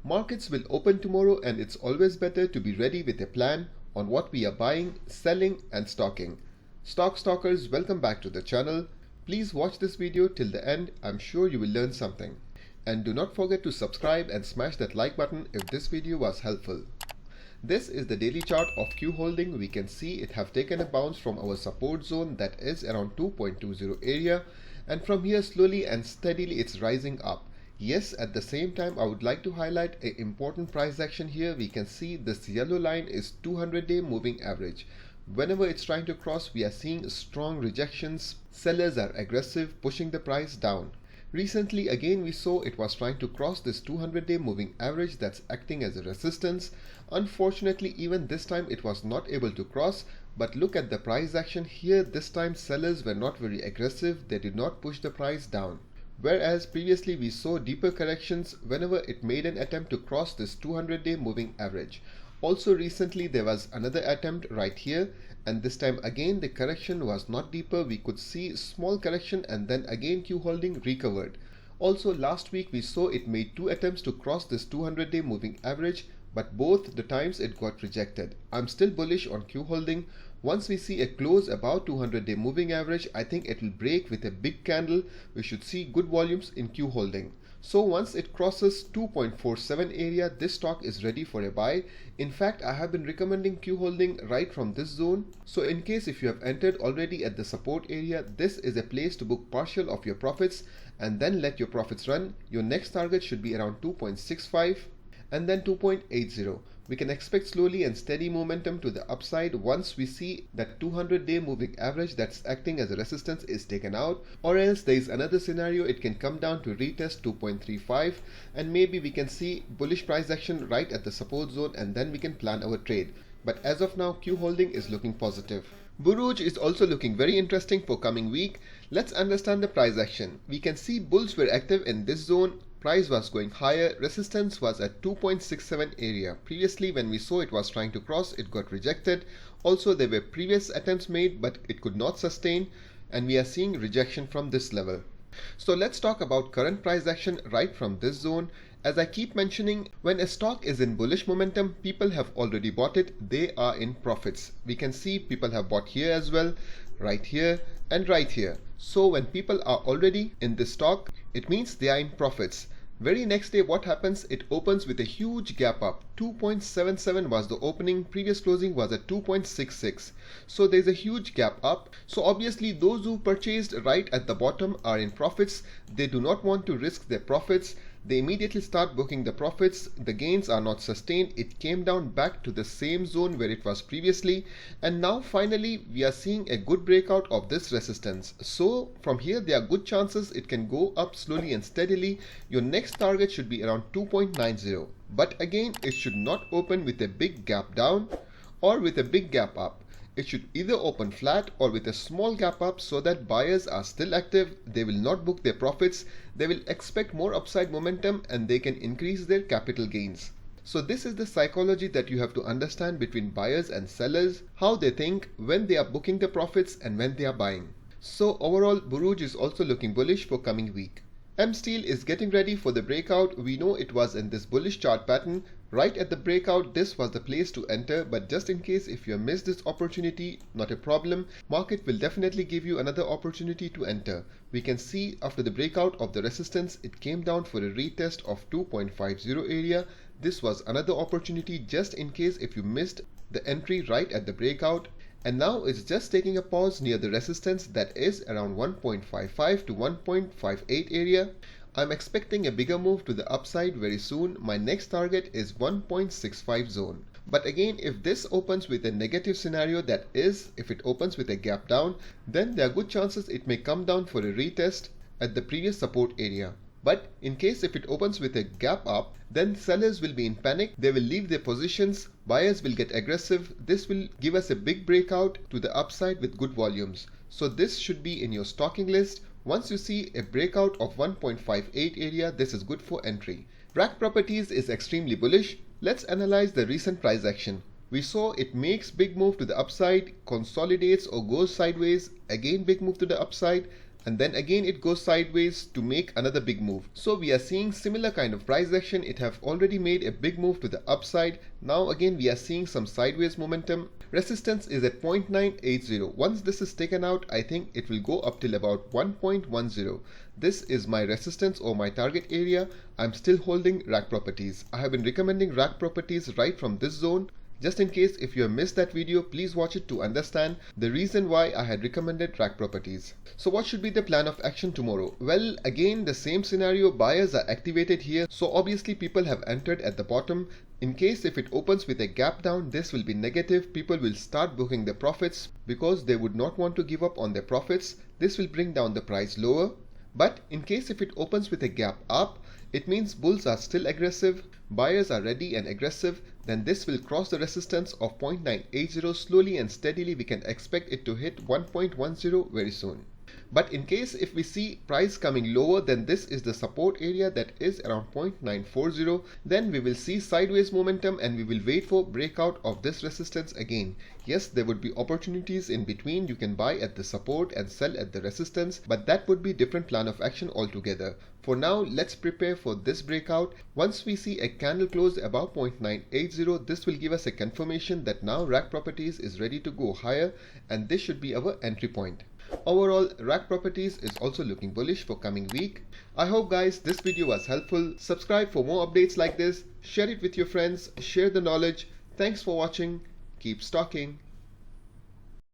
Markets will open tomorrow and it's always better to be ready with a plan on what we are buying, selling and stocking. Stock stalkers, welcome back to the channel. Please watch this video till the end. I'm sure you will learn something. And do not forget to subscribe and smash that like button if this video was helpful. This is the daily chart of Q holding. We can see it have taken a bounce from our support zone that is around 2.20 area, and from here slowly and steadily it's rising up. Yes, at the same time I would like to highlight an important price action here. We can see this yellow line is 200-day moving average. Whenever it's trying to cross, we are seeing strong rejections. Sellers are aggressive, pushing the price down. Recently again we saw it was trying to cross this 200-day moving average that's acting as a resistance. Unfortunately, even this time it was not able to cross, but look at the price action here. This time sellers were not very aggressive. They did not push the price down. Whereas previously we saw deeper corrections whenever it made an attempt to cross this 200-day moving average. Also recently there was another attempt right here, and this time again the correction was not deeper. We could see small correction and then again Q holding recovered. Also last week we saw it made two attempts to cross this 200-day moving average, but both the times it got rejected. I'm still bullish on Q holding. Once we see a close above 200-day moving average, I think it will break with a big candle. We should see good volumes in Q holding. So once it crosses 2.47 area, this stock is ready for a buy. In fact, I have been recommending Q holding right from this zone. So in case if you have entered already at the support area, this is a place to book partial of your profits and then let your profits run. Your next target should be around 2.65 and then 2.80. We can expect slowly and steady momentum to the upside once we see that 200-day moving average that's acting as a resistance is taken out, or else there is another scenario. It can come down to retest 2.35 and maybe we can see bullish price action right at the support zone, and then we can plan our trade. But as of now, Q holding is looking positive. Brij is also looking very interesting for coming week. Let's understand the price action. We can see bulls were active in this zone. Price was going higher. Resistance was at 2.67 area. Previously when we saw it was trying to cross, it got rejected. Also there were previous attempts made but it could not sustain, and we are seeing rejection from this level. So let's talk about current price action right from this zone. As I keep mentioning, when a stock is in bullish momentum, people have already bought it. They are in profits. We can see people have bought here as well, right here and right here. So when people are already in this stock, it means they are in profits. Very next day what happens? It opens with a huge gap up. 2.77 was the opening. Previous closing was at 2.66. So there's a huge gap up. So obviously those who purchased right at the bottom are in profits. They do not want to risk their profits. They immediately start booking the profits. The gains are not sustained. It came down back to the same zone where it was previously, and now finally we are seeing a good breakout of this resistance. So from here there are good chances it can go up slowly and steadily. Your next target should be around 2.90, but again it should not open with a big gap down or with a big gap up. It should either open flat or with a small gap up, so that buyers are still active. They will not book their profits. They will expect more upside momentum and they can increase their capital gains. So this is the psychology that you have to understand between buyers and sellers, how they think when they are booking the profits and when they are buying. So overall, Brij is also looking bullish for coming week. M Steel is getting ready for the breakout. We know it was in this bullish chart pattern. Right at the breakout, this was the place to enter, but just in case if you missed this opportunity, not a problem. Market will definitely give you another opportunity to enter. We can see after the breakout of the resistance, it came down for a retest of 2.50 area. This was another opportunity just in case if you missed the entry right at the breakout. And now it's just taking a pause near the resistance that is around 1.55 to 1.58 area. I'm expecting a bigger move to the upside very soon. My next target is 1.65 zone. But again, if this opens with a negative scenario, that is, if it opens with a gap down, then there are good chances it may come down for a retest at the previous support area. But in case if it opens with a gap up, then sellers will be in panic. They will leave their positions. Buyers will get aggressive. This will give us a big breakout to the upside with good volumes. So this should be in your stocking list. Once you see a breakout of 1.58 area, this is good for entry. Brij Properties is extremely bullish. Let's analyze the recent price action. We saw it makes big move to the upside, consolidates or goes sideways, again big move to the upside, and then again it goes sideways to make another big move. So we are seeing similar kind of price action. It have already made a big move to the upside. Now again we are seeing some sideways momentum. Resistance is at 0.980. Once this is taken out, I think it will go up till about 1.10. This is my resistance or my target area. I'm still holding RAK Properties. I have been recommending RAK Properties right from this zone. Just in case if you have missed that video, please watch it to understand the reason why I had recommended RAK Properties. So what should be the plan of action tomorrow? Well, again the same scenario, buyers are activated here, so obviously people have entered at the bottom. In case if it opens with a gap down, this will be negative. People will start booking their profits because they would not want to give up on their profits. This will bring down the price lower. But in case if it opens with a gap up, it means bulls are still aggressive, buyers are ready and aggressive, then this will cross the resistance of 0.980. Slowly and steadily we can expect it to hit 1.10 very soon. But in case if we see price coming lower, then this is the support area that is around 0.940. Then we will see sideways momentum and we will wait for breakout of this resistance again. Yes, there would be opportunities in between. You can buy at the support and sell at the resistance, but that would be different plan of action altogether. For now, let's prepare for this breakout. Once we see a candle close above 0.980, this will give us a confirmation that now RAK Properties is ready to go higher, and this should be our entry point. Overall, RAK Properties is also looking bullish for coming week. I hope guys this video was helpful. Subscribe for more updates like this. Share it with your friends. Share the knowledge. Thanks for watching. Keep stalking.